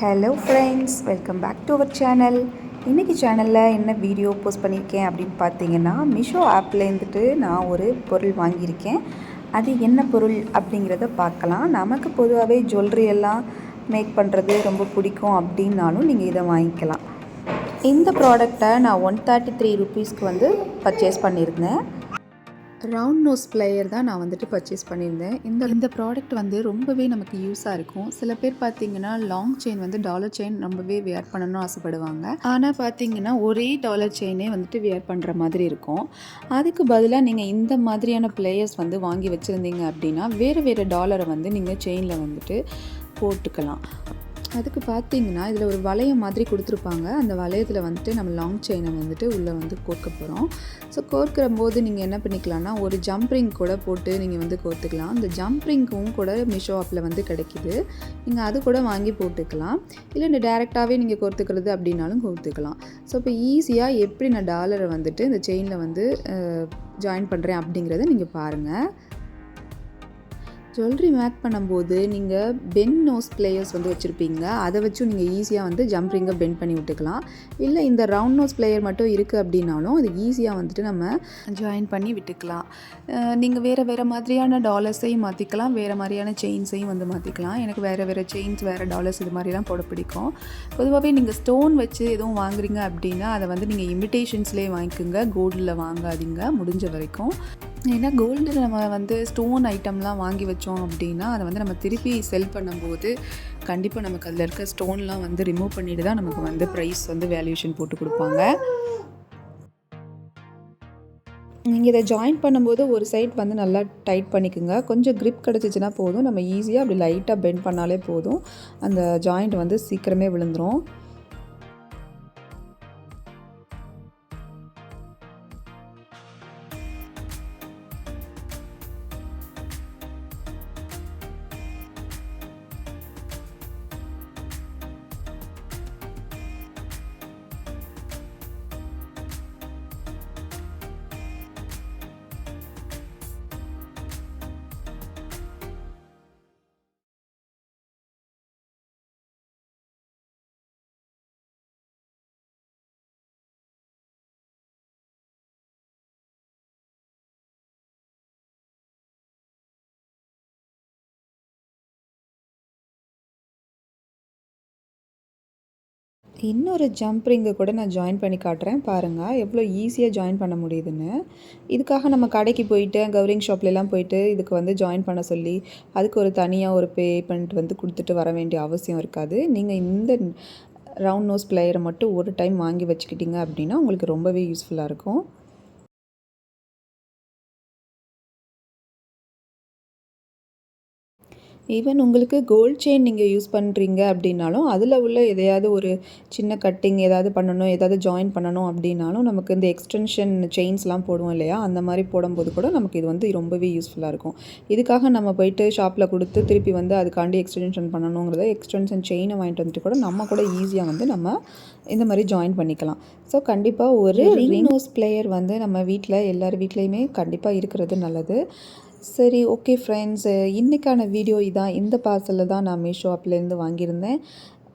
Hello friends, welcome back to our channel. இன்றைக்கி சேனலில் என்ன வீடியோ போஸ்ட் பண்ணியிருக்கேன் அப்படின்னு பார்த்தீங்கன்னா, மீஷோ ஆப்லேருந்துட்டு நான் ஒரு பொருள் வாங்கியிருக்கேன். அது என்ன பொருள் அப்படிங்கிறத பார்க்கலாம். நமக்கு பொதுவாகவே ஜுவல்லரி எல்லாம் மேக் பண்ணுறது ரொம்ப பிடிக்கும் அப்படின்னாலும் நீங்கள் இதை வாங்கிக்கலாம். இந்த ப்ராடக்டை நான் 133 ரூபீஸ்க்கு பர்ச்சேஸ் பண்ணியிருந்தேன். ரவுண்ட் நோஸ் பிளேயர் தான் நான் பர்ச்சேஸ் பண்ணியிருந்தேன். இந்த ப்ராடக்ட் ரொம்பவே நமக்கு யூஸாக இருக்கும். சில பேர் பார்த்தீங்கன்னா லாங் செயின் டாலர் செயின் ரொம்பவே வியர் பண்ணணும்னு ஆசைப்படுவாங்க. ஆனால் பார்த்தீங்கன்னா ஒரே டாலர் செயினே வியர் பண்ணுற மாதிரி இருக்கும். அதுக்கு பதிலாக நீங்கள் இந்த மாதிரியான பிளேயர்ஸ் வாங்கி வச்சுருந்தீங்க அப்படின்னா வேறு வேறு டாலரை நீங்கள் செயினில் போட்டுக்கலாம். அதுக்கு பார்த்தீங்கன்னா இதில் ஒரு வளையம் மாதிரி கொடுத்துருப்பாங்க. அந்த வளையத்தில் நம்ம லாங் செயினை உள்ளே கோர்க்க போகிறோம். ஸோ கோர்க்கிற போது நீங்கள் என்ன பண்ணிக்கலாம்னா ஒரு ஜம்ப் ரிங் கூட போட்டு நீங்கள் கோர்த்துக்கலாம். இந்த ஜம்ப் ரிங்கும் கூட மீஷோ ஆப்பில் கிடைக்கிது. நீங்கள் அது கூட வாங்கி போட்டுக்கலாம். இல்லை இந்த டேரெக்டாகவே நீங்கள் கோர்த்துக்கிறது அப்படின்னாலும் கோர்த்துக்கலாம். ஸோ இப்போ ஈஸியாக எப்படி நான் டாலரை இந்த செயினில் ஜாயின் பண்ணுறேன் அப்படிங்கிறத நீங்கள் பாருங்கள். ஜுவல்லரி மேக் பண்ணும்போது நீங்கள் பென் நோஸ் பிளேயர்ஸ் வச்சுருப்பீங்க. அதை வச்சும் நீங்கள் ஈஸியாக ஜம்ப் ரிங்கை பெண்ட் பண்ணி விட்டுக்கலாம். இல்லை இந்த ரவுண்ட் நோஸ் பிளேயர் மட்டும் இருக்குது அப்படின்னாலும் அது ஈஸியாக நம்ம ஜாயின் பண்ணி விட்டுக்கலாம். நீங்கள் வேறு மாதிரியான டாலர்ஸையும் மாற்றிக்கலாம், வேறு மாதிரியான செயின்ஸையும் மாற்றிக்கலாம். எனக்கு வேறு செயின்ஸ், வேறு டாலர்ஸ் இது மாதிரிலாம் போட பிடிக்கும். பொதுவாகவே நீங்கள் ஸ்டோன் வச்சு எதுவும் வாங்குறீங்க அப்படின்னா அதை நீங்கள் இமிட்டேஷன்ஸ்லேயே வாங்கிக்கோங்க. கோல்டில் வாங்காதீங்க முடிஞ்ச வரைக்கும். ஏன்னா கோல்டில் நம்ம ஸ்டோன் ஐட்டம்லாம் வாங்கி வச்சோம் அப்படின்னா அதை நம்ம திருப்பி செல் பண்ணும்போது கண்டிப்பாக நமக்கு அதில் இருக்க ஸ்டோன்லாம் ரிமூவ் பண்ணிட்டு தான் நமக்கு ப்ரைஸ் வேல்யூஷன் போட்டு கொடுப்பாங்க. நீங்கள் இதை ஜாயின் பண்ணும்போது ஒரு சைட் நல்லா டைட் பண்ணிக்கோங்க. கொஞ்சம் க்ரிப் கிடச்சிச்சின்னா போதும். நம்ம ஈஸியாக அப்படி லைட்டாக பெண்ட் பண்ணாலே போதும். அந்த ஜாயிண்ட் சீக்கிரமே விழுந்துடும். இன்னொரு ஜம்ப் ரிங்கை கூட நான் ஜாயின் பண்ணி காட்டுறேன் பாருங்கள், எவ்வளோ ஈஸியாக ஜாயின் பண்ண முடியுதுன்னு. இதுக்காக நம்ம கடைக்கு போயிட்டு கவரிங் ஷாப்லலாம் போயிட்டு இதுக்கு ஜாயின் பண்ண சொல்லி அதுக்கு ஒரு தனியாக ஒரு பேமெண்ட் கொடுத்துட்டு வர வேண்டிய அவசியம் இருக்காது. நீங்கள் இந்த ரவுண்ட் நோஸ் பிளேயரை மட்டும் ஒரு டைம் வாங்கி வச்சுக்கிட்டிங்க அப்படின்னா உங்களுக்கு ரொம்பவே யூஸ்ஃபுல்லாக இருக்கும். ஈவன் உங்களுக்கு கோல்ட் செயின் நீங்கள் யூஸ் பண்ணுறீங்க அப்படின்னாலும் அதில் உள்ள எதையாவது ஒரு சின்ன கட்டிங் ஏதாவது பண்ணணும், ஏதாவது ஜாயின் பண்ணணும் அப்படின்னாலும் நமக்கு இந்த எக்ஸ்டென்ஷன் செயின்ஸ்லாம் போடுவோம் இல்லையா, அந்த மாதிரி போடும்போது கூட நமக்கு இது ரொம்பவே யூஸ்ஃபுல்லாக இருக்கும். இதுக்காக நம்ம போயிட்டு ஷாப்பில் கொடுத்து திருப்பி அதுக்காண்டி எக்ஸ்டென்ஷன் பண்ணணுங்கிறத எக்ஸ்டென்ஷன் செயினை வாங்கிட்டு வந்துட்டு கூட நம்ம கூட ஈஸியாக நம்ம இந்த மாதிரி ஜாயின் பண்ணிக்கலாம். ஸோ கண்டிப்பாக ஒரு ரிங் நோஸ் பிளேயர் நம்ம வீட்டில் எல்லார் வீட்லேயுமே கண்டிப்பாக இருக்கிறது நல்லது. சரி, ஓகே ஃப்ரெண்ட்ஸ், இன்றைக்கான வீடியோ இதான். இந்த பார்சலில் தான் நான் மீஷோ ஆப்லேருந்து வாங்கியிருந்தேன்.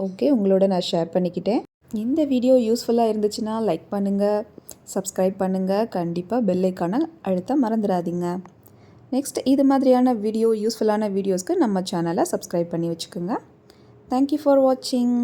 ஓகே, உங்களோட நான் ஷேர் பண்ணிக்கிட்டேன். இந்த வீடியோ யூஸ்ஃபுல்லாக இருந்துச்சுன்னா லைக் பண்ணுங்கள், சப்ஸ்கிரைப் பண்ணுங்கள், கண்டிப்பாக பெல் ஐக்கானை அழுத்த மறந்துடாதீங்க. நெக்ஸ்ட் இது மாதிரியான யூஸ்ஃபுல்லான வீடியோஸ்க்கு நம்ம சேனலை சப்ஸ்கிரைப் பண்ணி வச்சுக்கோங்க. தேங்க்யூ ஃபார் வாட்சிங்.